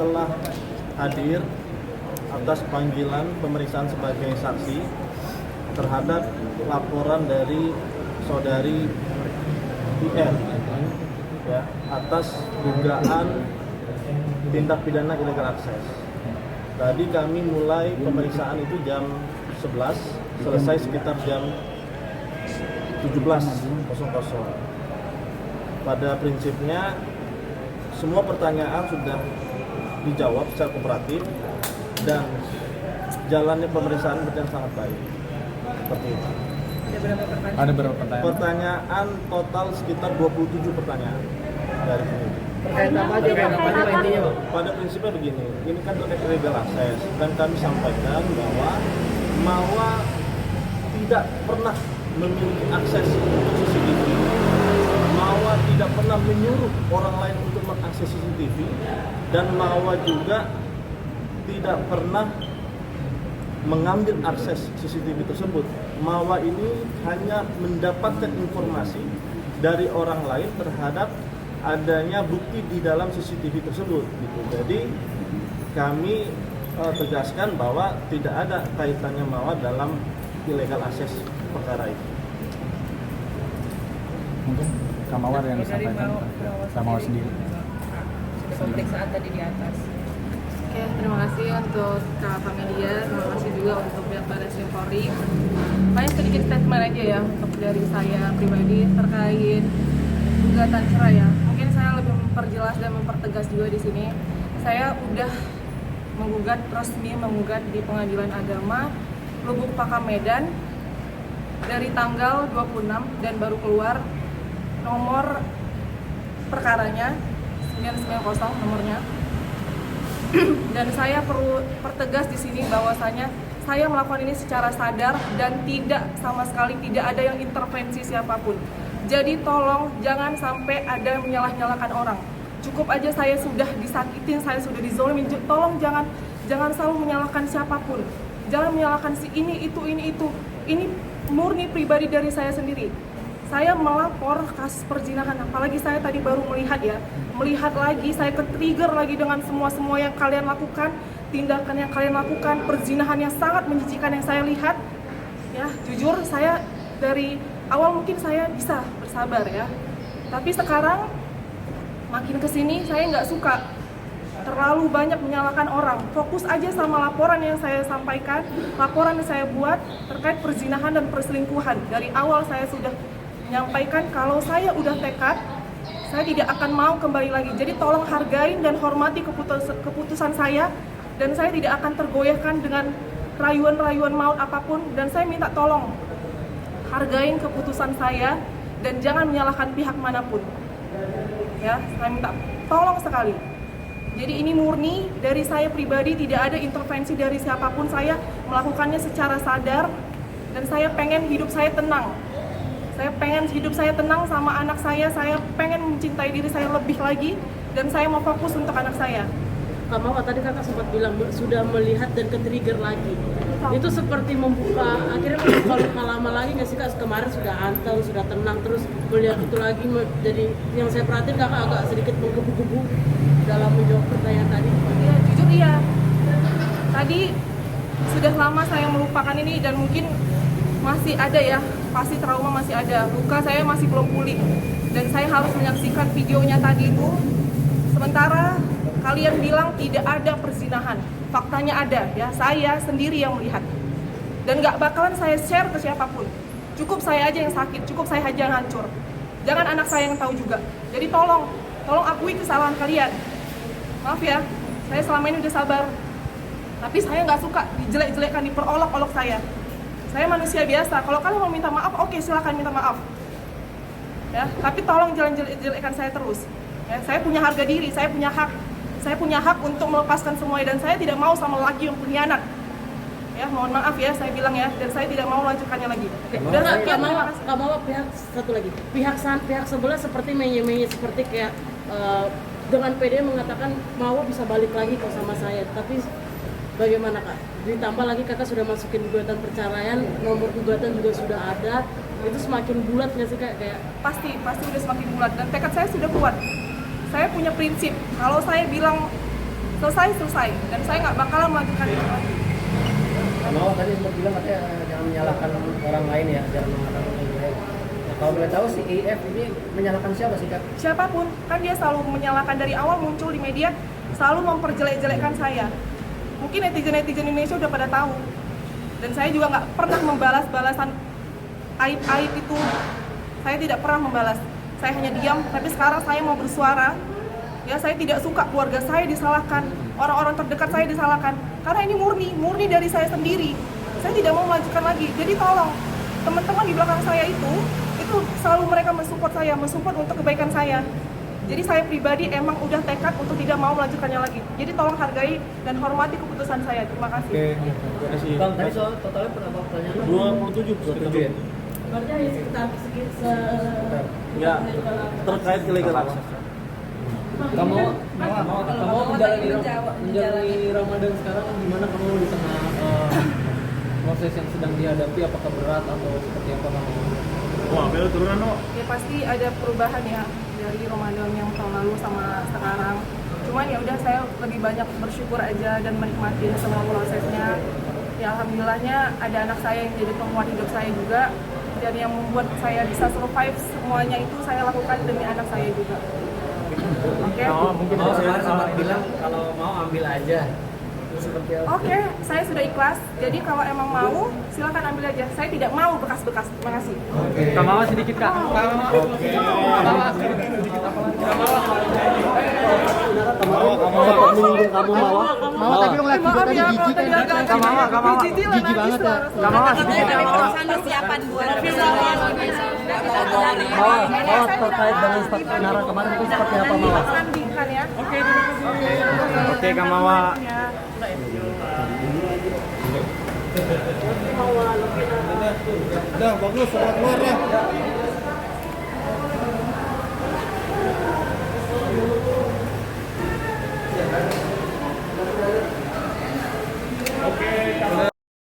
telah hadir atas panggilan pemeriksaan sebagai saksi terhadap laporan dari saudari IR ya, atas dugaan tindak pidana illegal access. Tadi kami mulai pemeriksaan itu jam 11, selesai sekitar jam 17.00. Pada prinsipnya semua pertanyaan sudah dijawab secara kooperatif dan jalannya pemeriksaan berjalan sangat baik. Seperti itu. Ada berapa pertanyaan? Pertanyaan total sekitar 27 pertanyaan dari penyidik. Terkait apa aja Pak intinya Pak? Pada prinsipnya begini, ini kan terkait illegal access dan kami sampaikan bahwa Mawa tidak pernah memiliki akses untuk CCTV. Mawa tidak pernah menyuruh orang lain untuk mengakses CCTV dan Mawa juga tidak pernah mengambil akses CCTV tersebut. Mawa ini hanya mendapatkan informasi dari orang lain terhadap adanya bukti di dalam CCTV tersebut. Gitu. Jadi kami tegaskan bahwa tidak ada kaitannya Mawa dalam illegal access perkara itu. Mungkin Kamawar yang disampaikan Kamawar sendiri. Pemeriksaan tadi di atas. Oke, terima kasih untuk kakak media, terima kasih juga untuk pihak Baris Krim Polri. Paling sedikit statement aja ya untuk dari saya pribadi terkait gugatan cerai ya. Mungkin saya lebih memperjelas dan mempertegas juga di sini. Saya udah resmi menggugat di Pengadilan Agama Lubuk Pakam Medan dari tanggal 26 dan baru keluar nomor perkaranya 990 nomornya. Dan saya perlu pertegas di sini bahwasanya saya melakukan ini secara sadar dan tidak sama sekali tidak ada yang intervensi siapapun. Jadi tolong jangan sampai ada yang menyalah-nyalahkan orang. Cukup aja saya sudah disakitin, saya sudah dizolimi. Tolong jangan selalu menyalahkan siapapun. Jangan menyalahkan si ini itu. Ini murni pribadi dari saya sendiri. Saya melapor kasus perzinahan, apalagi saya tadi baru melihat lagi, saya ke-trigger lagi dengan semua yang kalian lakukan, tindakan yang kalian lakukan, perzinahan yang sangat menjijikan yang saya lihat. Ya, jujur saya dari awal mungkin saya bisa bersabar ya, tapi sekarang makin kesini saya nggak suka terlalu banyak menyalahkan orang. Fokus aja sama laporan yang saya sampaikan, laporan yang saya buat terkait perzinahan dan perselingkuhan. Dari awal saya sudah menyampaikan kalau saya udah tekad, saya tidak akan mau kembali lagi. Jadi tolong hargain dan hormati keputusan saya, dan saya tidak akan tergoyahkan dengan rayuan-rayuan maut apapun. Dan saya minta tolong hargain keputusan saya dan jangan menyalahkan pihak manapun. Ya, saya minta tolong sekali. Jadi ini murni dari saya pribadi, tidak ada intervensi dari siapapun. Saya melakukannya secara sadar dan saya pengen hidup saya tenang. Saya pengen hidup saya tenang sama anak saya pengen mencintai diri saya lebih lagi, dan saya mau fokus untuk anak saya. Kak Mawa, tadi kakak sempat bilang sudah melihat dan ke-trigger lagi. Itu seperti akhirnya membuka luka lama lagi nggak sih Kak? Kemarin sudah anteng, sudah tenang, terus melihat itu lagi. Jadi yang saya perhatiin kakak agak sedikit menggebu-gebu dalam menjawab pertanyaan tadi. Iya, jujur iya. Tadi sudah lama saya melupakan ini dan mungkin masih ada ya, pasti trauma masih ada, luka saya masih belum pulih dan saya harus menyaksikan videonya tadi itu. Sementara kalian bilang tidak ada perzinahan, faktanya ada ya, saya sendiri yang melihat dan gak bakalan saya share ke siapapun. Cukup saya aja yang sakit, cukup saya aja yang hancur, jangan anak saya yang tahu juga. Jadi tolong akui kesalahan kalian. Maaf ya, saya selama ini udah sabar, tapi saya gak suka dijelek-jelekkan, diperolok-olok saya. Saya manusia biasa, kalau kalian mau minta maaf, oke silakan minta maaf. Ya, tapi tolong jangan jelek-jelekkan saya terus. Ya, saya punya harga diri, saya punya hak untuk melepaskan semuanya, dan saya tidak mau sama laki yang pengkhianat. Ya, mohon maaf ya, saya bilang ya, dan saya tidak mau lanjutkannya lagi. Dan Kak Mawa, pihak satu lagi, pihak sebelah seperti menye-menye, seperti kayak dengan PD mengatakan Mawa bisa balik lagi kok sama saya, tapi bagaimana Kak? Ditambah lagi kakak sudah masukin gugatan perceraian, nomor gugatan juga sudah ada, itu semakin bulat nggak sih Kak? Kayak pasti udah semakin bulat dan tekad saya sudah kuat. Saya punya prinsip, kalau saya bilang selesai, dan saya nggak bakalan melanjutkan itu lagi. Mau tadi sempat bilang katanya jangan menyalahkan orang lain ya, jangan menyalahkan orang lain. Nah, kalau boleh tahu si IF ini menyalahkan siapa sih Kak? Siapapun, kan dia selalu menyalahkan dari awal muncul di media, selalu memperjelek-jelekkan saya. Mungkin netizen-netizen Indonesia udah pada tahu. Dan saya juga nggak pernah membalas balasan aib-aib itu. Saya tidak pernah membalas. Saya hanya diam, tapi sekarang saya mau bersuara. Ya, saya tidak suka keluarga saya disalahkan, orang-orang terdekat saya disalahkan. Karena ini murni dari saya sendiri. Saya tidak mau melanjutkan lagi. Jadi tolong, teman-teman di belakang saya itu selalu mereka mensupport untuk kebaikan saya. Jadi saya pribadi emang udah tekad untuk tidak mau melanjutkannya lagi. Jadi tolong hargai dan hormati keputusan saya. Terima kasih. Terima kasih. Bang, tadi soal totalnya berapa pertanyaan? 27 ya? Berarti hanya sekitar Ya, terkait illegal access. Kamu menjalani Ramadan sekarang gimana kamu di tengah proses yang sedang dihadapi, apakah berat atau seperti apa kamu? Wah, bel turunan no. Ya pasti ada perubahan ya dari Ramadan yang tahun lalu sama sekarang. Cuman ya udah, saya lebih banyak bersyukur aja dan menikmati semua prosesnya. Ya alhamdulillahnya ada anak saya yang jadi penguat hidup saya juga, dan yang membuat saya bisa survive semuanya itu saya lakukan demi anak saya juga. Oke. Mungkin saya sempat bilang kalau mau ambil aja. Seperti apa? Oke, saya sudah ikhlas. Jadi kalau emang mau, silakan ambil aja. Saya tidak mau bekas-bekas. Terima kasih. Kak Mawa sedikit Kak. Mawa tapi lu ngeliat video tadi jijik kan? Jijik banget ya. Mawa persiapan buat Mawa terkait dengan statement Nara kemarin itu seperti apa Mawa? Sandingkan ya. Oke, Kak Mawa. Mawa lebih Udah bagus, keluar ya.